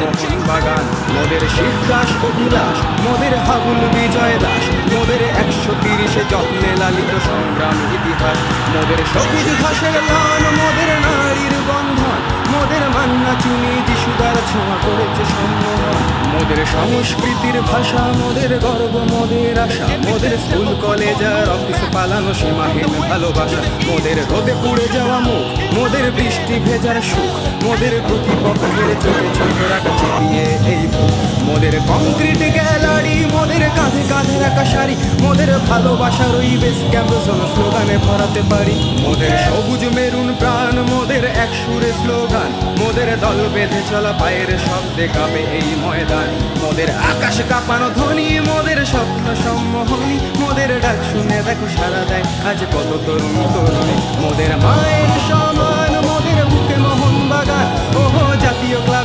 মোহন বাগান। মোদের শিবদাস অভিলাষ, মোদের হাবুল বিজয় দাস, মোদের 130 যত্নে লালিত সংগ্রাম ইতিহাস। মোদের সবুজ ঘাসের লান, মোদের নারীর বন্ধন, মোদের মান্না চুনি যিশুদার ছোঁয়া করেছে সম্মোহন। মোদের সংস্কৃতির ভাষা, মোদের গর্ব, মোদের আশা, মোদের স্কুল কলেজ আর অফিস পালানো সীমাহীন ভালোবাসা। মোদের রোদে পুড়ে যাওয়া মুখ, মোদের বৃষ্টি ভেজার সুখ, মোদের প্রতিপক্ষের চোখে ছোট রাখা চিপিয়ে এই বুক। মোদের কংক্রিট গ্যালারি, মোদের কাঁধে কাঁধে রাখা শাড়ি, মোদের ভালোবাসার ওই বেস ক্যাম্প স্লোগানে ভরাতে পারি। মোদের সবুজ মেরুন প্রাণ, মোদের এক সুরে স্লোগান, মোদের দল বেঁধে চলা পায়ের শব্দে কাঁপে এই ময়দান। মোদের আকাশ কাঁপানো ধ্বনি, মোদের স্বপ্ন সম্মোহনী, মোদের ডাক শুনে দেখো সারা দেয় আজ কত তরুণ তরুণী। মোদের মায়ের সমান, মোদের বুকে মোহন বাগান, ওহো জাতীয় ক্লাব